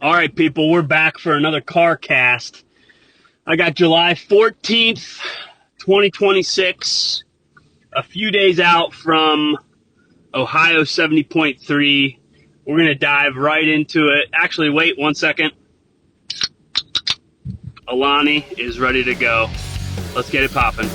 All right, people, we're back for another car cast. I got July 14th, 2026, a few days out from Ohio 70.3. We're going to dive right into it. Actually, wait 1 second. Alani is ready to go. Let's get it popping.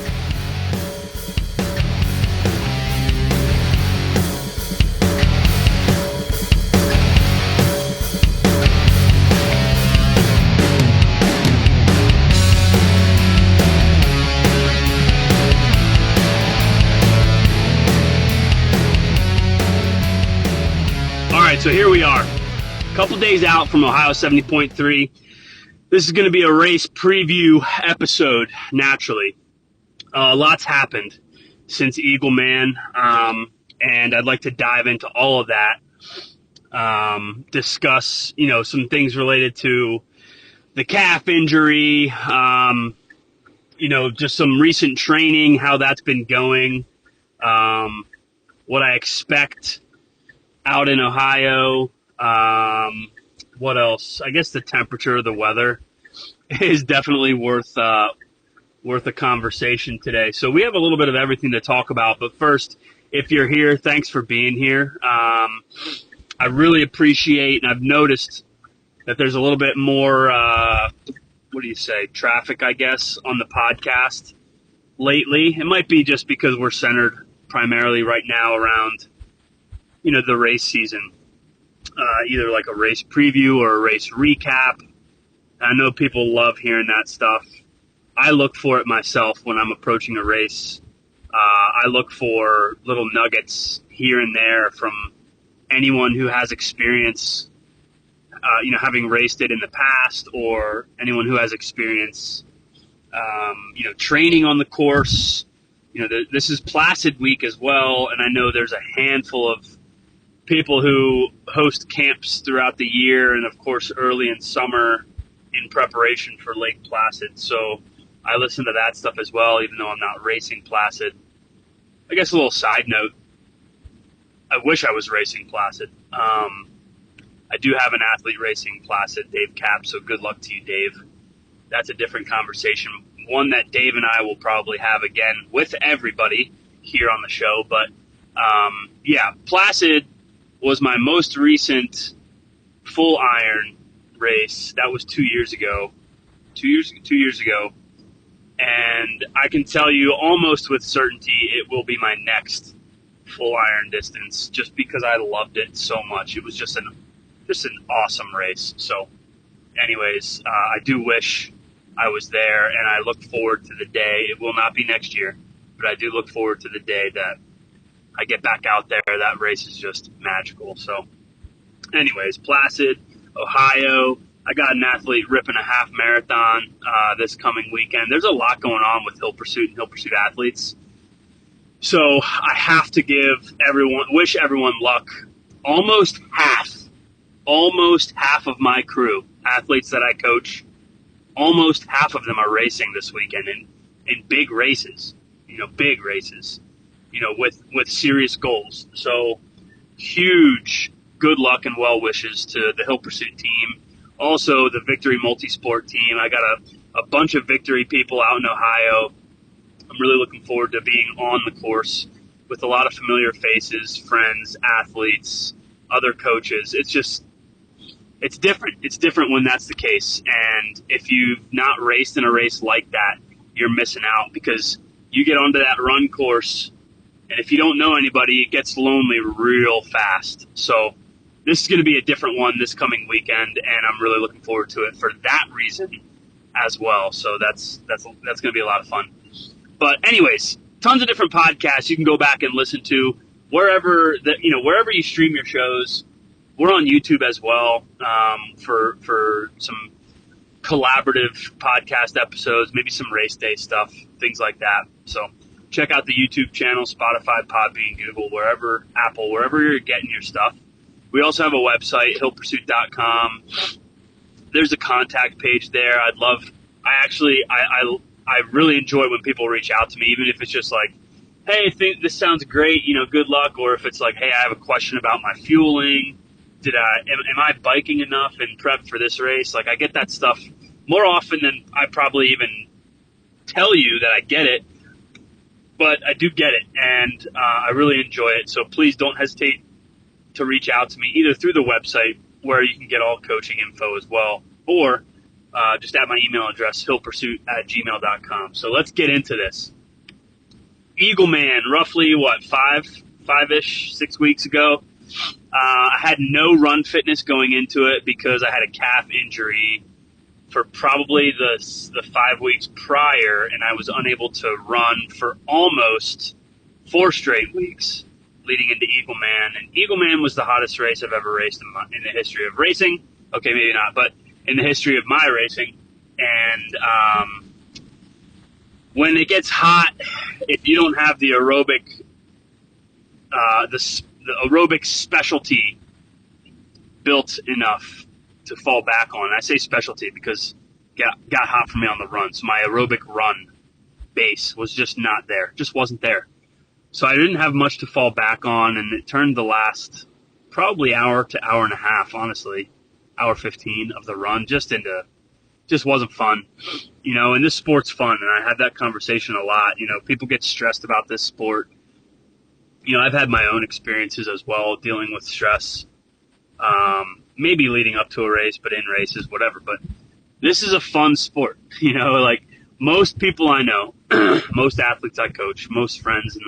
So here we are, a couple days out from Ohio 70.3. This is going to be a race preview episode, naturally. Lots happened since Eagle Man, and I'd like to dive into all of that. Discuss, some things related to the calf injury, just some recent training, how that's been going, what I expect out in Ohio. What else? I guess the temperature of the weather is definitely worth a conversation today. So we have a little bit of everything to talk about. But first, if you're here, thanks for being here. I really appreciate, and I've noticed that there's a little bit more, traffic, I guess, on the podcast lately. It might be just because we're centered primarily right now around the race season, either like a race preview or a race recap. I know people love hearing that stuff. I look for it myself when I'm approaching a race. I look for little nuggets here and there from anyone who has experience, having raced it in the past, or anyone who has experience, training on the course. This is Placid Week as well, and I know there's a handful of people who host camps throughout the year and, of course, early in summer in preparation for Lake Placid. So I listen to that stuff as well, even though I'm not racing Placid. I guess a little side note, I wish I was racing Placid. I do have an athlete racing Placid, Dave Cap, so good luck to you, Dave. That's a different conversation, one that Dave and I will probably have again with everybody here on the show. But, Placid was my most recent full iron race. That was 2 years ago. 2 years ago. And I can tell you almost with certainty it will be my next full iron distance, just because I loved it so much. It was just an awesome race. So anyways, I do wish I was there, and I look forward to the day. It will not be next year, but I do look forward to the day that I get back out there. That race is just magical. So anyways, Placid, Ohio. I got an athlete ripping a half marathon this coming weekend. There's a lot going on with Hill Pursuit and Hill Pursuit athletes. So I have to wish everyone luck. Almost half of my crew, athletes that I coach, almost half of them are racing this weekend in big races, with serious goals. So huge good luck and well wishes to the Hill Pursuit team. Also the Victory Multisport team. I got a bunch of Victory people out in Ohio. I'm really looking forward to being on the course with a lot of familiar faces, friends, athletes, other coaches. It's different. It's different when that's the case. And if you've not raced in a race like that, you're missing out, because you get onto that run course, and if you don't know anybody, it gets lonely real fast. So this is going to be a different one this coming weekend, and I'm really looking forward to it for that reason as well. So that's going to be a lot of fun. But anyways, tons of different podcasts you can go back and listen to wherever you stream your shows. We're on YouTube as well, for some collaborative podcast episodes, maybe some race day stuff, things like that. So check out the YouTube channel, Spotify, Podbean, Google, Apple, wherever you're getting your stuff. We also have a website, hillpursuit.com. There's a contact page there. I really enjoy when people reach out to me, even if it's just like, hey, I think this sounds great, good luck. Or if it's like, hey, I have a question about my fueling, am I biking enough and prepped for this race? Like, I get that stuff more often than I probably even tell you that I get it, but I do get it, and I really enjoy it. So please don't hesitate to reach out to me either through the website where you can get all coaching info as well, or just at my email address, hillpursuit@gmail.com. So let's get into this. Eagle Man, roughly, five-ish, 6 weeks ago. I had no run fitness going into it because I had a calf injury for probably the 5 weeks prior, and I was unable to run for almost 4 straight weeks leading into Eagle Man. And Eagle Man was the hottest race I've ever raced in the history of racing. Okay, maybe not, but in the history of my racing. And when it gets hot, if you don't have the aerobic, the aerobic specialty built enough to fall back on. I say specialty because it got hot for me on the run. So my aerobic run base was just not there, just wasn't there. So I didn't have much to fall back on, and it turned the last probably hour to hour and a half, honestly, hour 15 of the run just wasn't fun, and this sport's fun. And I had that conversation a lot. People get stressed about this sport. I've had my own experiences as well dealing with stress, maybe leading up to a race, but in races, whatever. But this is a fun sport, like most people I know, most athletes I coach, most friends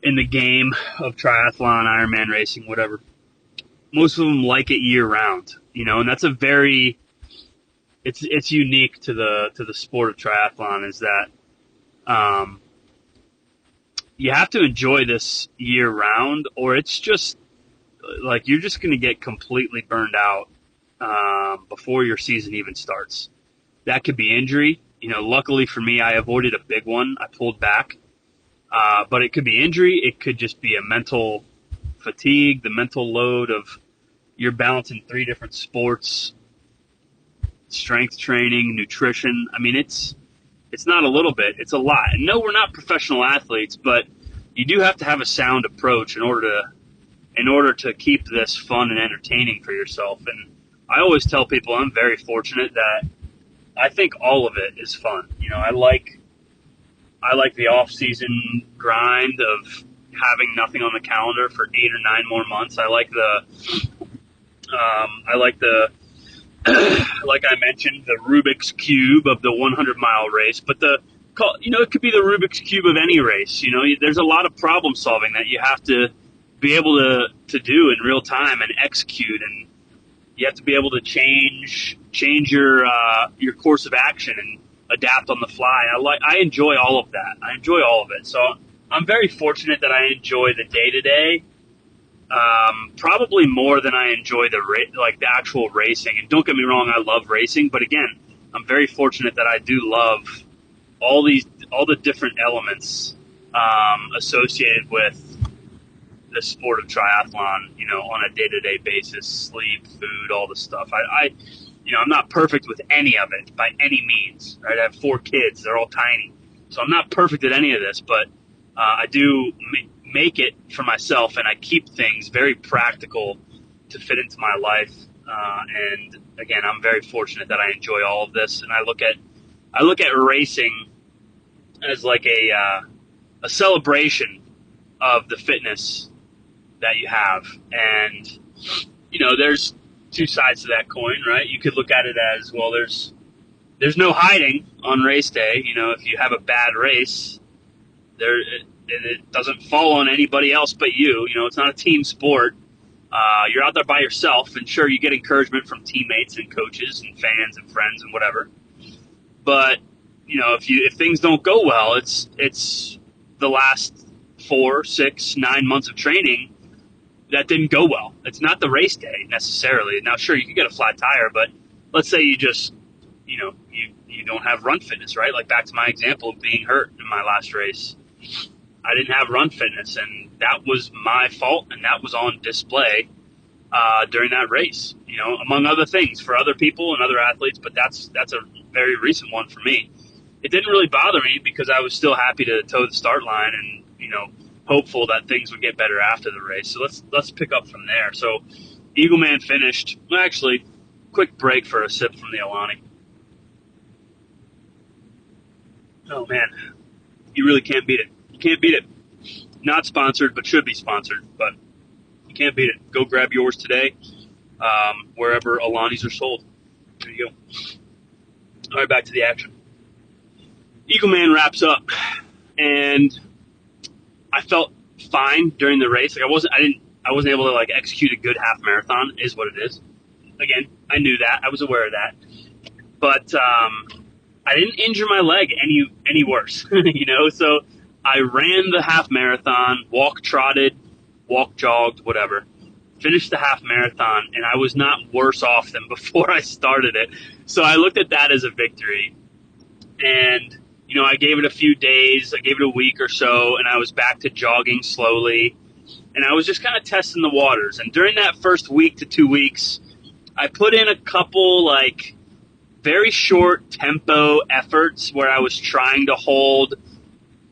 in the game of triathlon, Ironman racing, whatever. Most of them like it year round, and that's a very, it's unique to the sport of triathlon is that, you have to enjoy this year round, or it's just like you're just going to get completely burned out before your season even starts. That could be injury. Luckily for me, I avoided a big one. I pulled back. But it could be injury. It could just be a mental fatigue, the mental load of you're balancing 3 different sports, strength training, nutrition. I mean, it's not a little bit. It's a lot. And no, we're not professional athletes, but you do have to have a sound approach in order to keep this fun and entertaining for yourself. And I always tell people I'm very fortunate that I think all of it is fun. I like the off-season grind of having nothing on the calendar for 8 or 9 more months. I like like I mentioned, the Rubik's Cube of the 100-mile race, but it could be the Rubik's Cube of any race. There's a lot of problem solving that you have to be able to do in real time and execute, and you have to be able to change your course of action and adapt on the fly. I enjoy all of that. I enjoy all of it. So I'm very fortunate that I enjoy the day-to-day, probably more than I enjoy the actual racing. And don't get me wrong, I love racing, but again, I'm very fortunate that I do love all the different elements associated with the sport of triathlon, on a day-to-day basis, sleep, food, all the stuff. I'm not perfect with any of it by any means, right? I have 4 kids. They're all tiny. So I'm not perfect at any of this, but I do make it for myself, and I keep things very practical to fit into my life. And again, I'm very fortunate that I enjoy all of this. And I look at racing as like a celebration of the fitness that you have. And, there's 2 sides to that coin, right? You could look at it as, well, there's no hiding on race day. If you have a bad race, it doesn't fall on anybody else but you. It's not a team sport. You're out there by yourself, and sure, you get encouragement from teammates and coaches and fans and friends and whatever. But, if things don't go well, it's the last 4, 6, 9 months of training that didn't go well. It's not the race day necessarily. Now, sure, you can get a flat tire, but let's say you just, you don't have run fitness, right? Like back to my example of being hurt in my last race. I didn't have run fitness, and that was my fault, and that was on display during that race, among other things for other people and other athletes, but that's a very recent one for me. It didn't really bother me because I was still happy to toe the start line and, hopeful that things would get better after the race. So let's pick up from there. So Eagleman finished. Well, actually, quick break for a sip from the Alani. Oh man, you really can't beat it. You can't beat it. Not sponsored, but should be sponsored. But you can't beat it. Go grab yours today, wherever Alani's are sold. There you go. All right, back to the action. Eagleman wraps up, and I felt fine during the race. Like I wasn't able to like execute a good half marathon, is what it is. Again, I knew that. I was aware of that. But I didn't injure my leg any worse, you know. So I ran the half marathon, trotted, jogged, whatever. Finished the half marathon, and I was not worse off than before I started it. So I looked at that as a victory. And, you know, I gave it a few days, I gave it a week or so, and I was back to jogging slowly. And I was just kind of testing the waters. And during that first week to 2 weeks, I put in a couple, like, very short tempo efforts where I was trying to hold,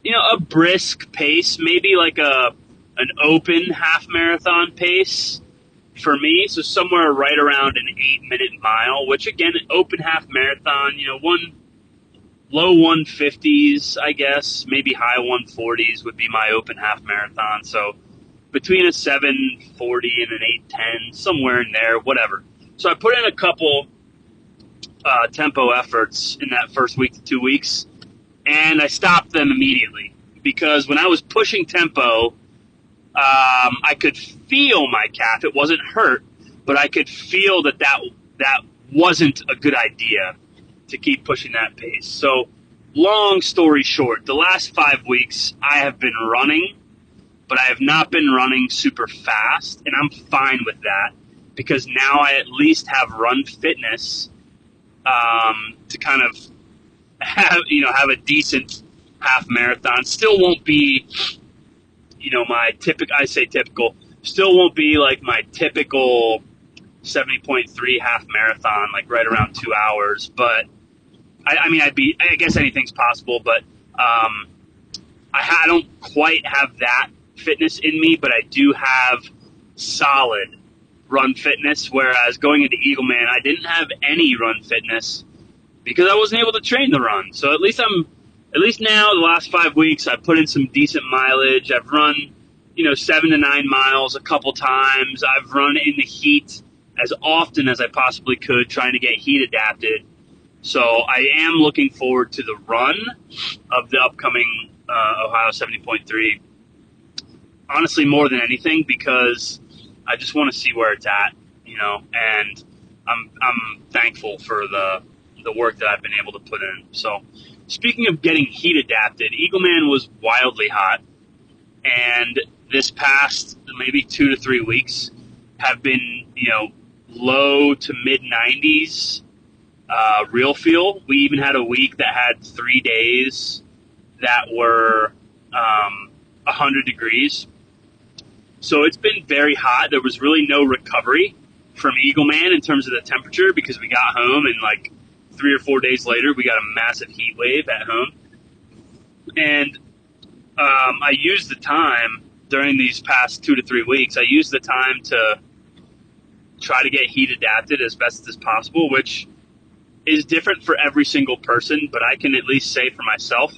you know, a brisk pace, maybe like an open half marathon pace for me. So somewhere right around an 8-minute mile, which again, an open half marathon, you know, low 150s, I guess, maybe high 140s would be my open half marathon. So between a 7:40 and an 8:10, somewhere in there, whatever. So I put in a couple tempo efforts in that first week to 2 weeks, and I stopped them immediately because when I was pushing tempo, I could feel my calf. It wasn't hurt, but I could feel that wasn't a good idea to keep pushing that pace. So long story short, the last 5 weeks I have been running, but I have not been running super fast, and I'm fine with that because now I at least have run fitness to kind of have a decent half marathon. Still won't be, you know, still won't be like my typical 70.3 half marathon, like right around 2 hours. But I guess anything's possible, but I don't quite have that fitness in me, but I do have solid run fitness, whereas going into Eagleman, I didn't have any run fitness because I wasn't able to train the run. So at least now, the last 5 weeks, I've put in some decent mileage. I've run, 7 to 9 miles a couple times. I've run in the heat as often as I possibly could, trying to get heat adapted. So I am looking forward to the run of the upcoming Ohio 70.3. Honestly, more than anything, because I just want to see where it's at, and I'm thankful for the work that I've been able to put in. So speaking of getting heat adapted, Eagleman was wildly hot, and this past maybe 2 to 3 weeks have been, low to mid 90s real feel. We even had a week that had 3 days that were 100 degrees. So it's been very hot. There was really no recovery from Eagleman in terms of the temperature because we got home and like 3 or 4 days later, we got a massive heat wave at home. And I used the time during these past 2 to 3 weeks, I used the time to try to get heat adapted as best as possible, which is different for every single person, but I can at least say for myself,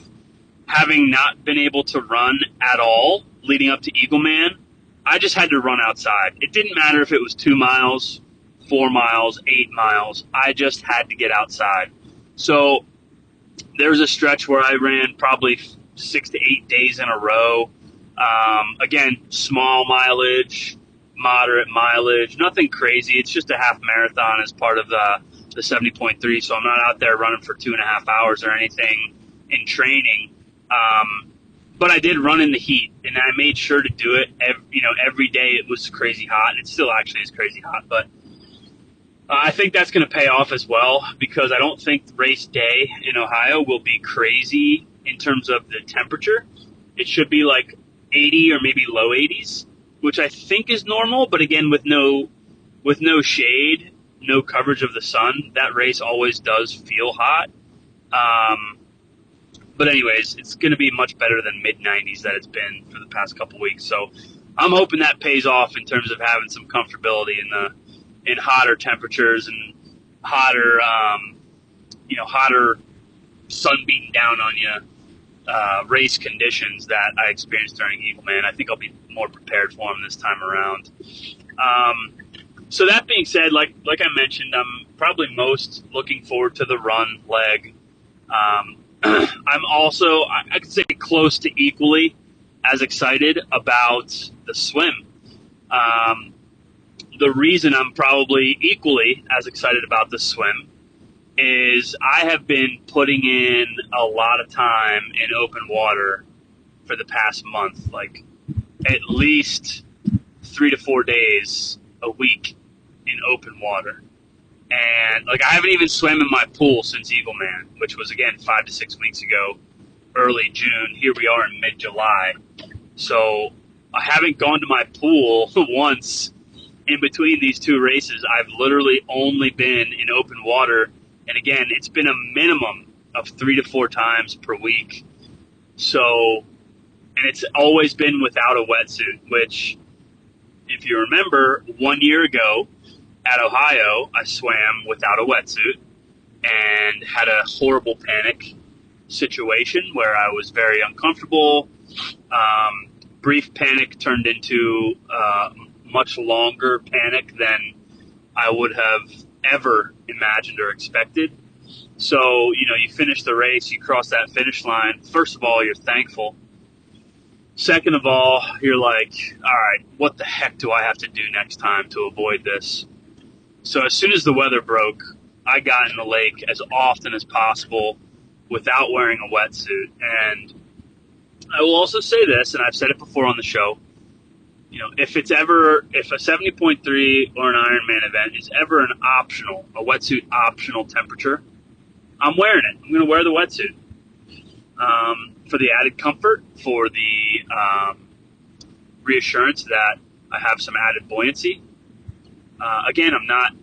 having not been able to run at all leading up to Eagleman, I just had to run outside. It didn't matter if it was 2 miles, 4 miles, 8 miles. I just had to get outside. So there was a stretch where I ran probably 6 to 8 days in a row. Again, small mileage, moderate mileage, nothing crazy. It's just a half marathon as part of the 70.3. So I'm not out there running for 2.5 hours or anything in training. But I did run in the heat, and I made sure to do it. Every day it was crazy hot, and it still actually is crazy hot. But I think that's going to pay off as well because I don't think race day in Ohio will be crazy in terms of the temperature. It should be like 80 or maybe low 80s, which I think is normal. But again, with no shade, no coverage of the sun, that race always does feel hot. But anyways, it's going to be much better than mid-90s that it's been for the past couple weeks. So I'm hoping that pays off in terms of having some comfortability in hotter temperatures and hotter, hotter sun beating down on you race conditions that I experienced during Eagleman. I think I'll be more prepared for them this time around. So that being said, like I mentioned, I'm probably most looking forward to the run leg. I'm also, I could say, close to equally as excited about the swim. The reason I'm probably equally as excited about the swim is I have been putting in a lot of time in open water for the past month, like at least 3 to 4 days a week in open water. And like I haven't even swam in my pool since Eagleman, which was again 5 to 6 weeks ago, early June. Here we are in mid-July. So I haven't gone to my pool once in between these two races. I've literally only been in open water. And again, it's been a minimum of 3 to 4 times per week. So, and it's always been without a wetsuit, which if you remember 1 year ago, at Ohio, I swam without a wetsuit and had a horrible panic situation where I was very uncomfortable. Brief panic turned into much longer panic than I would have ever imagined or expected. So, you finish the race, you cross that finish line. First of all, you're thankful. Second of all, you're like, all right, what the heck do I have to do next time to avoid this? So as soon as the weather broke, I got in the lake as often as possible without wearing a wetsuit. And I will also say this, and I've said it before on the show, if a 70.3 or an Ironman event is ever a wetsuit optional temperature, I'm wearing it. I'm going to wear the wetsuit for the added comfort, for the reassurance that I have some added buoyancy. Again, I'm not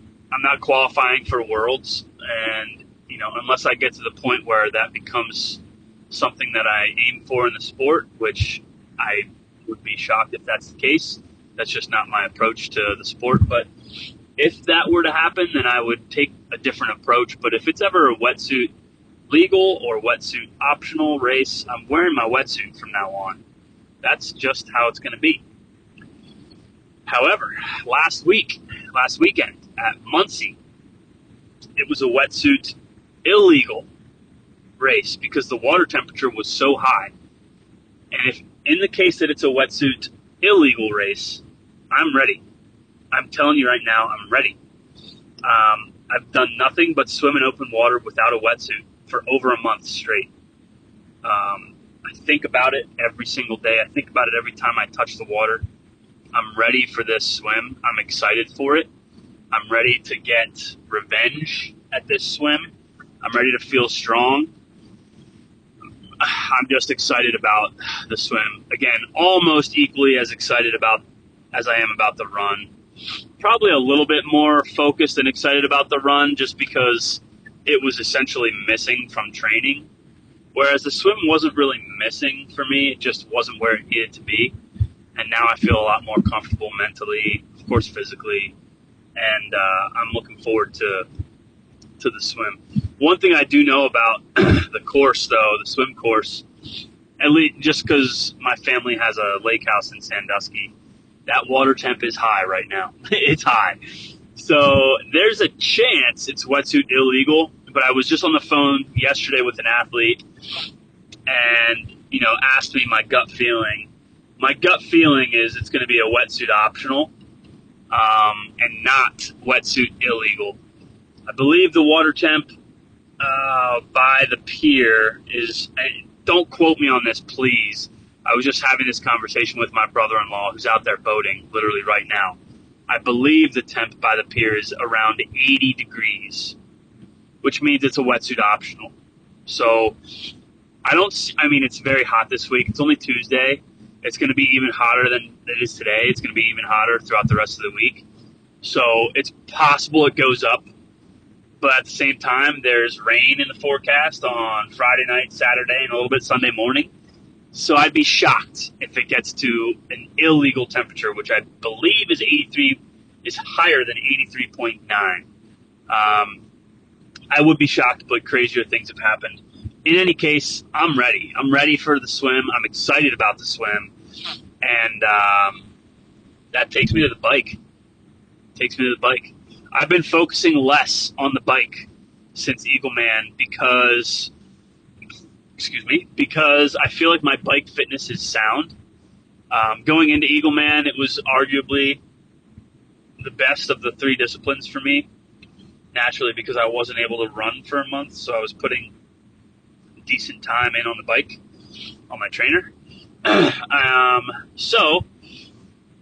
qualifying for Worlds, and unless I get to the point where that becomes something that I aim for in the sport, which I would be shocked if that's the case. That's just not my approach to the sport. But if that were to happen, then I would take a different approach. But if it's ever a wetsuit legal or wetsuit optional race, I'm wearing my wetsuit from now on. That's just how it's going to be. However, last weekend at Muncie, it was a wetsuit illegal race because the water temperature was so high. And if in the case that it's a wetsuit illegal race, I'm ready. I'm telling you right now, I'm ready. I've done nothing but swim in open water without a wetsuit for over a month straight. I think about it every single day. I think about it every time I touch the water. I'm ready for this swim. I'm excited for it. I'm ready to get revenge at this swim. I'm ready to feel strong. I'm just excited about the swim. Again, almost equally as excited as I am about the run. Probably a little bit more focused and excited about the run just because it was essentially missing from training. Whereas the swim wasn't really missing for me. It just wasn't where it needed to be. And now I feel a lot more comfortable mentally, of course, physically. And I'm looking forward to the swim. One thing I do know about the course, though, the swim course, at least just because my family has a lake house in Sandusky, that water temp is high right now. It's high. So there's a chance it's wetsuit illegal. But I was just on the phone yesterday with an athlete and, asked me my gut feeling. My gut feeling is it's going to be a wetsuit optional and not wetsuit illegal. I believe the water temp by the pier is, don't quote me on this, please. I was just having this conversation with my brother-in-law who's out there boating literally right now. I believe the temp by the pier is around 80 degrees, which means it's a wetsuit optional. So it's very hot this week. It's only Tuesday. It's going to be even hotter than it is today. It's going to be even hotter throughout the rest of the week. So it's possible it goes up But at the same time, there's rain in the forecast on Friday night, Saturday, and a little bit Sunday morning. So I'd be shocked if it gets to an illegal temperature, which I believe is higher than 83.9. I would be shocked, but crazier things have happened. In any case, I'm ready. I'm ready for the swim. I'm excited about the swim. And that takes me to the bike. I've been focusing less on the bike since Eagleman because I feel like my bike fitness is sound. Going into Eagleman, it was arguably the best of the three disciplines for me, naturally because I wasn't able to run for a month, so I was putting decent time in on the bike, on my trainer. So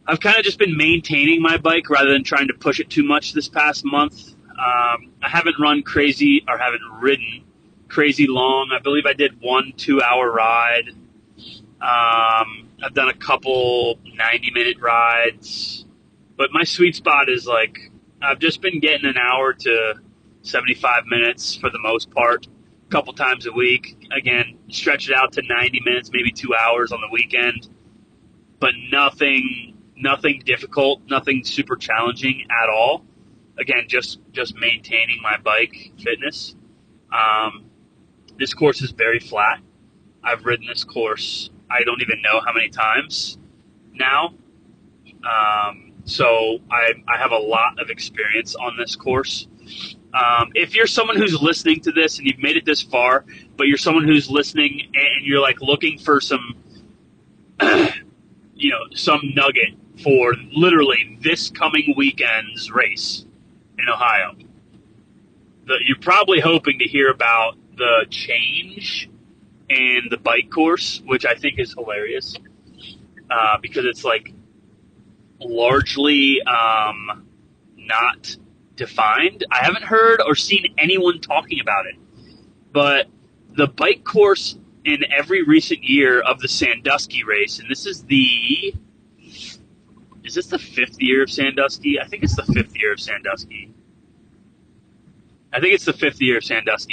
I've kind of just been maintaining my bike rather than trying to push it too much this past month. I haven't ridden crazy long. I believe I did 1 2-hour ride. I've done a couple 90-minute rides, but my sweet spot is like I've just been getting an hour to 75 minutes for the most part, a couple times a week. Again, stretch it out to 90 minutes, maybe 2 hours on the weekend, but nothing difficult, nothing super challenging at all. Again, just maintaining my bike fitness. This course is very flat. I've ridden this course, I don't even know how many times now. So I have a lot of experience on this course. If you're someone who's listening to this and you've made it this far, but you're someone who's listening and you're like looking for some, some nugget for literally this coming weekend's race in Ohio, you're probably hoping to hear about the change in the bike course, which I think is hilarious, because it's like largely not defined. I haven't heard or seen anyone talking about it, but the bike course in every recent year of the Sandusky race, and is this the 5th year of Sandusky? I think it's the 5th year of Sandusky.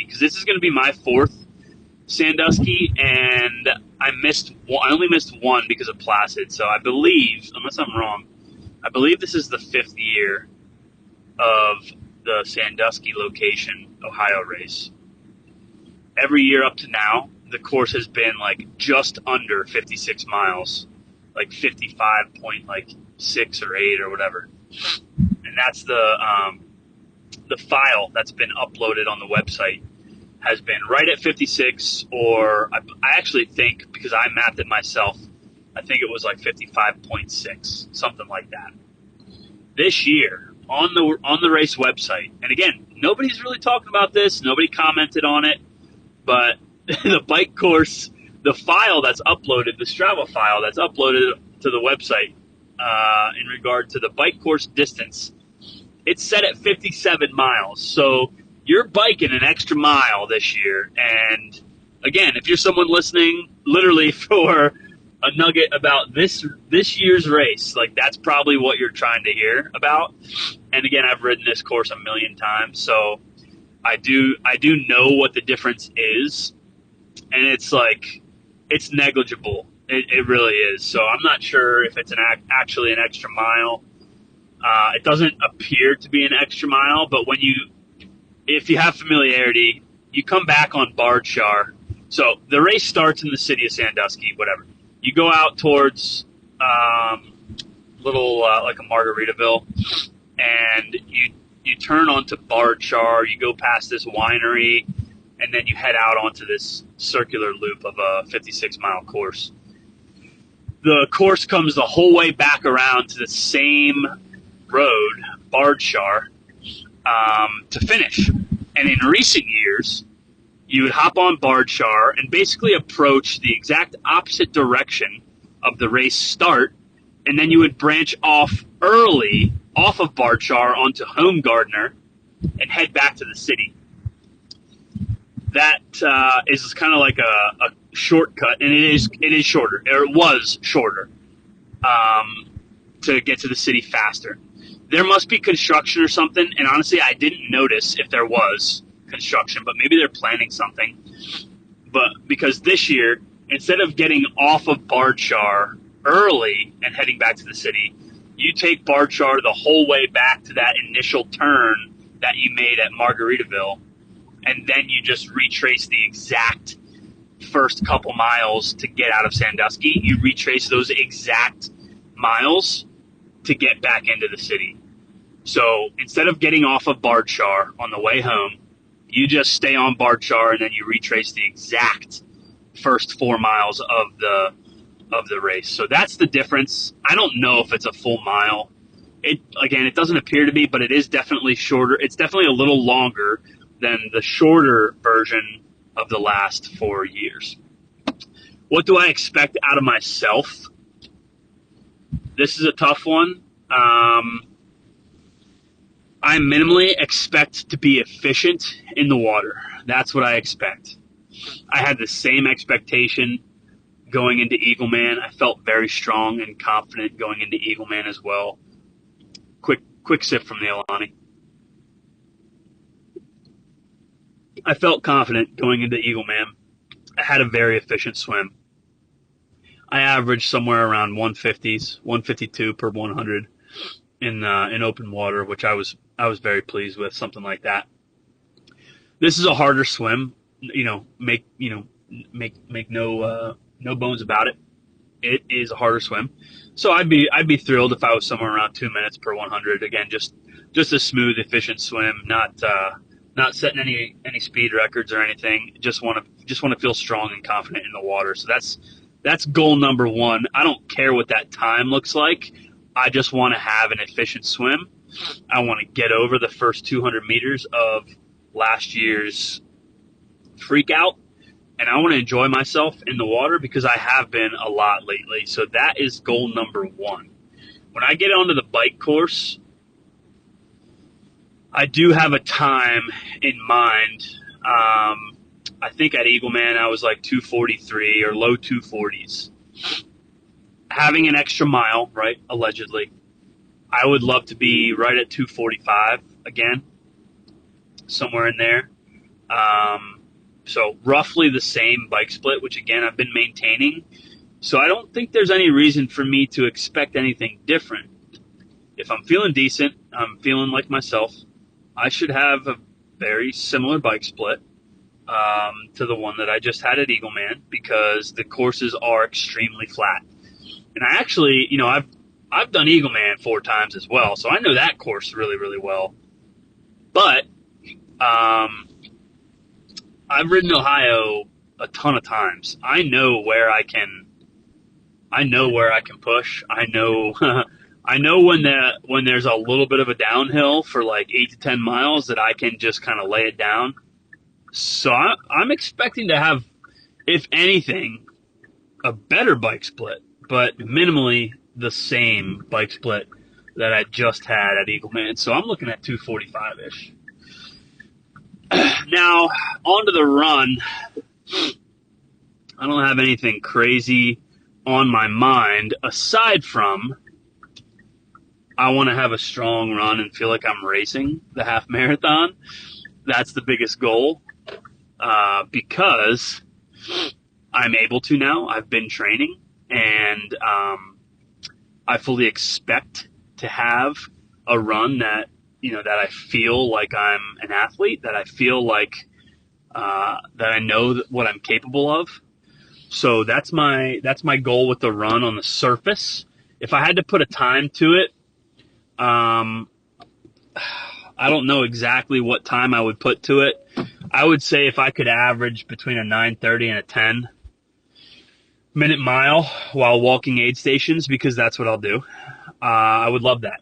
Because this is going to be my 4th Sandusky, and I only missed one because of Placid. So I believe, unless I'm wrong, I believe this is the 5th year of the Sandusky location Ohio race. Every year up to now, the course has been like just under 56 miles, like 55.6 or 8 or whatever, and that's the file that's been uploaded on the website has been right at 56, or I actually think, because I mapped it myself, I think it was like 55.6, something like that. This year on the race website, and again, nobody's really talking about this, nobody commented on it, but the bike course, the file that's uploaded, the Strava file that's uploaded to the website in regard to the bike course distance, it's set at 57 miles. So you're biking an extra mile this year. And again, if you're someone listening literally for a nugget about this year's race, like that's probably what you're trying to hear about. And again, I've ridden this course a million times, so I do know what the difference is. And it's negligible. It really is. So I'm not sure if it's actually an extra mile. It doesn't appear to be an extra mile, but if you have familiarity, you come back on Bardshar. So the race starts in the city of Sandusky, whatever. You go out towards like a Margaritaville, and you turn onto Bardshar. You go past this winery, and then you head out onto this circular loop of a 56-mile course. The course comes the whole way back around to the same road, Bardshar, to finish. And in recent years, you would hop on Bardshar and basically approach the exact opposite direction of the race start, and then you would branch off early off of Bardshar onto Home Gardener and head back to the city. That is kind of like a shortcut, and it is shorter, or it was shorter, to get to the city faster. There must be construction or something, and honestly, I didn't notice if there was construction, but maybe they're planning something. But because this year, instead of getting off of Bardshar early and heading back to the city, you take Bardshar the whole way back to that initial turn that you made at Margaritaville, and then you just retrace the exact first couple miles to get out of Sandusky. You retrace those exact miles to get back into the city. So instead of getting off of Bardshar on the way home, you just stay on Bardshar and then you retrace the exact first 4 miles of the race. So that's the difference. I don't know if it's a full mile. It doesn't appear to be, but it is definitely shorter. It's definitely a little longer than the shorter version of the last 4 years. What do I expect out of myself? This is a tough one. I minimally expect to be efficient in the water. That's what I expect. I had the same expectation going into Eagleman. I felt very strong and confident going into Eagleman as well. Quick sip from the Alani. I felt confident going into Eagleman. I had a very efficient swim. I averaged somewhere around 150s, 152 per 100 in open water, which I was very pleased with, something like that. This is a harder swim, make no bones about it. It is a harder swim. So I'd be thrilled if I was somewhere around 2 minutes per 100. Again, just a smooth, efficient swim, not setting any speed records or anything. Just want to feel strong and confident in the water. So that's goal number one. I don't care what that time looks like. I just want to have an efficient swim. I want to get over the first 200 meters of last year's freak out, and I want to enjoy myself in the water because I have been a lot lately. So that is goal number one. When I get onto the bike course, I do have a time in mind. I think at Eagleman I was like 243 or low 240s. Having an extra mile, right, allegedly, I would love to be right at 245 again, somewhere in there. So roughly the same bike split, which again I've been maintaining. So I don't think there's any reason for me to expect anything different. If I'm feeling decent, I'm feeling like myself, I should have a very similar bike split to the one that I just had at Eagleman because the courses are extremely flat. And I actually, I've done Eagleman 4 times as well, so I know that course really, really well. But I've ridden Ohio a ton of times. I know where I can push. I know I know when there's a little bit of a downhill for like 8 to 10 miles that I can just kind of lay it down. So I'm expecting to have, if anything, a better bike split, but minimally the same bike split that I just had at Eagleman. So I'm looking at 245-ish. Now, onto the run. I don't have anything crazy on my mind aside from I want to have a strong run and feel like I'm racing the half marathon. That's the biggest goal because I'm able to now. I've been training, and I fully expect to have a run that that I feel like I'm an athlete, that I feel like that I know what I'm capable of. So that's my goal with the run on the surface. If I had to put a time to it, I don't know exactly what time I would put to it. I would say if I could average between a 9:30 and a 10-minute mile while walking aid stations, because that's what I'll do. I would love that.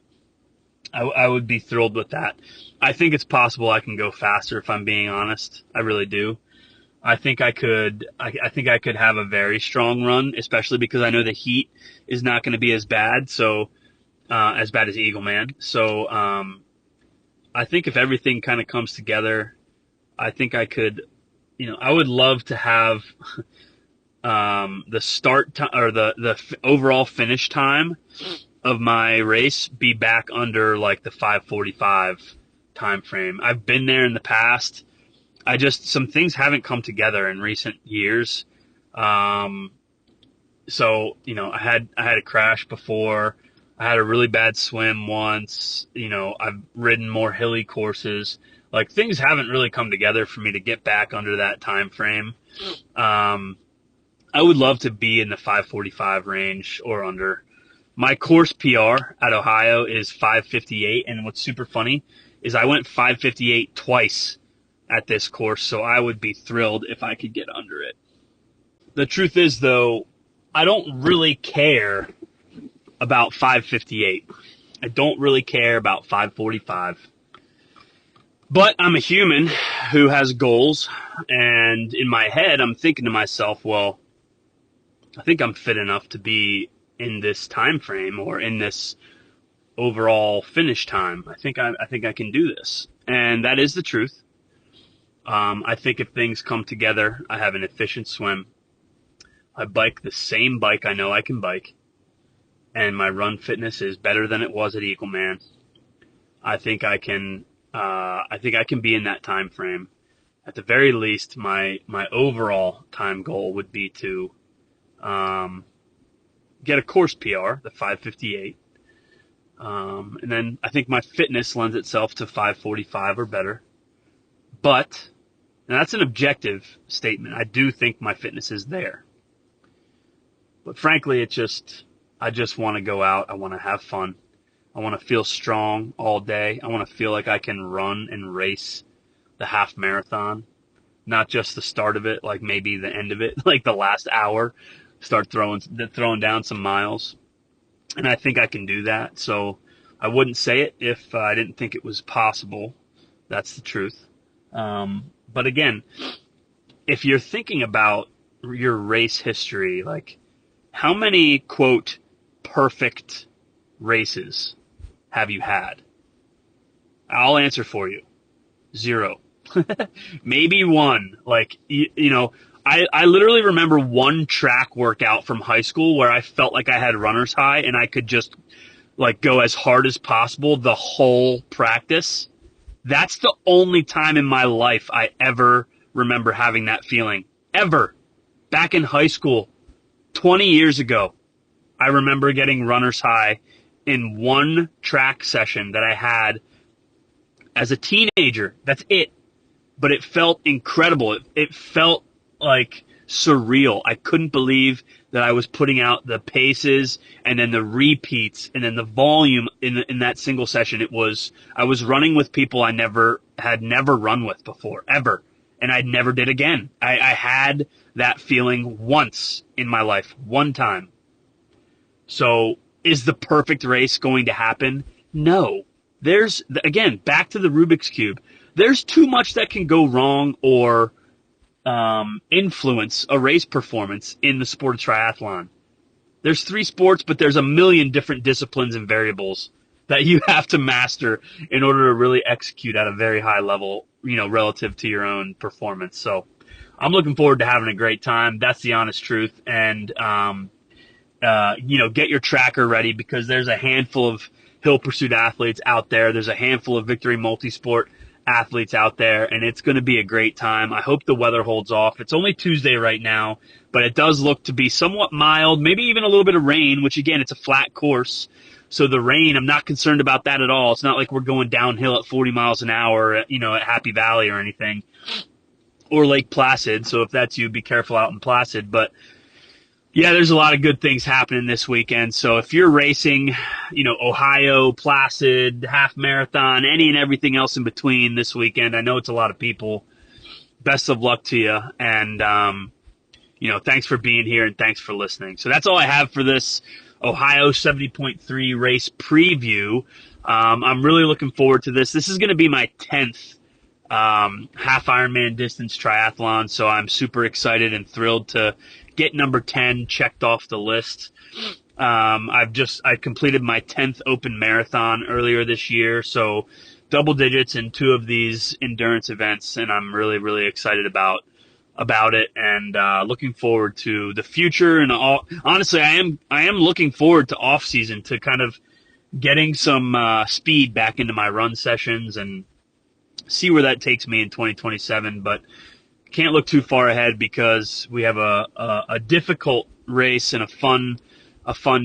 I would be thrilled with that. I think it's possible I can go faster if I'm being honest. I really do. I think I could have a very strong run, especially because I know the heat is not going to be as bad. So, as bad as Eagleman. So, I think if everything kind of comes together, I think I could, I would love to have, the start time or the overall finish time of my race be back under like the 5:45 time frame. I've been there in the past. Some things haven't come together in recent years. Um, so, I had a crash before. I had a really bad swim once. I've ridden more hilly courses. Like, things haven't really come together for me to get back under that time frame. Um, I would love to be in the 5:45 range or under. My course PR at Ohio is 5:58, and what's super funny is I went 5:58 twice at this course, so I would be thrilled if I could get under it. The truth is, though, I don't really care about 5:58. I don't really care about 5:45. But I'm a human who has goals, and in my head, I'm thinking to myself, well, I think I'm fit enough to be in this time frame or in this overall finish time. I think I can do this, and that is the truth. I think if things come together, I have an efficient swim. I bike the same bike I know I can bike, and my run fitness is better than it was at Eagleman. I think I can. I think I can be in that time frame. At the very least, my overall time goal would be to get a course PR, the 5:58, and then I think my fitness lends itself to 5:45 or better. But, and that's an objective statement, I do think my fitness is there. But frankly, I just want to go out. I want to have fun. I want to feel strong all day. I want to feel like I can run and race the half marathon, not just the start of it, like maybe the end of it, like the last hour, start throwing down some miles. And I think I can do that. So I wouldn't say it if I didn't think it was possible. That's the truth. But again, if you're thinking about your race history, like how many, quote, perfect races have you had? I'll answer for you. 0. Maybe 1. Like, I literally remember one track workout from high school where I felt like I had runner's high and I could just like go as hard as possible the whole practice. That's the only time in my life I ever remember having that feeling. Ever. Back in high school, 20 years ago, I remember getting runner's high in one track session that I had as a teenager. That's it. But it felt incredible. It felt like surreal. I couldn't believe that I was putting out the paces and then the repeats and then the volume in that single session. I was running with people I had never run with before, ever. And I never did again. I had that feeling once in my life, one time. So is the perfect race going to happen? No. There's, again, back to the Rubik's Cube. There's too much that can go wrong or influence a race performance in the sport of triathlon. There's 3 sports, but there's a million different disciplines and variables that you have to master in order to really execute at a very high level, relative to your own performance. So I'm looking forward to having a great time. That's the honest truth. And, get your tracker ready because there's a handful of hill pursuit athletes out there. There's a handful of Victory Multisport athletes out there, and it's going to be a great time. I hope the weather holds off. It's only Tuesday right now, but it does look to be somewhat mild, maybe even a little bit of rain, which again, it's a flat course. So the rain, I'm not concerned about that at all. It's not like we're going downhill at 40 miles an hour, at Happy Valley or anything, or Lake Placid. So if that's you, be careful out in Placid. But yeah, there's a lot of good things happening this weekend. So if you're racing, Ohio, Placid, half marathon, any and everything else in between this weekend, I know it's a lot of people. Best of luck to you. And, thanks for being here and thanks for listening. So that's all I have for this Ohio 70.3 race preview. I'm really looking forward to this. This is going to be my 10th half Ironman distance triathlon. So I'm super excited and thrilled to get number 10 checked off the list. I completed my 10th open marathon earlier this year. So double digits in 2 of these endurance events. And I'm really, really excited about about it, and looking forward to the future. And honestly, I am looking forward to off season, to kind of getting some speed back into my run sessions and see where that takes me in 2027. But can't look too far ahead because we have a difficult race and a fun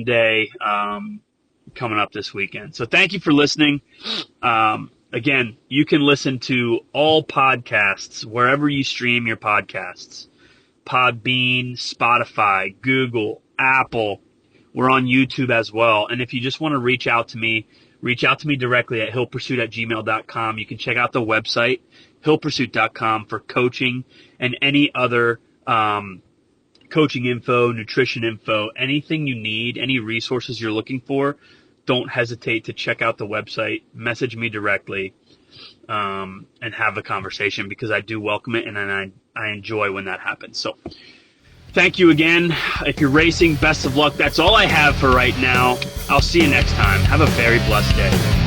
day coming up this weekend. So thank you for listening. Again, you can listen to all podcasts wherever you stream your podcasts. Podbean, Spotify, Google, Apple. We're on YouTube as well. And if you just want to reach out to me directly at hillpursuit@gmail.com. You can check out the website, hillpursuit.com, for coaching and any other coaching info, nutrition info, anything you need, any resources you're looking for. Don't hesitate to check out the website, message me directly, and have a conversation, because I do welcome it, and I enjoy when that happens. So thank you again. If you're racing, best of luck. That's all I have for right now. I'll see you next time. Have a very blessed day.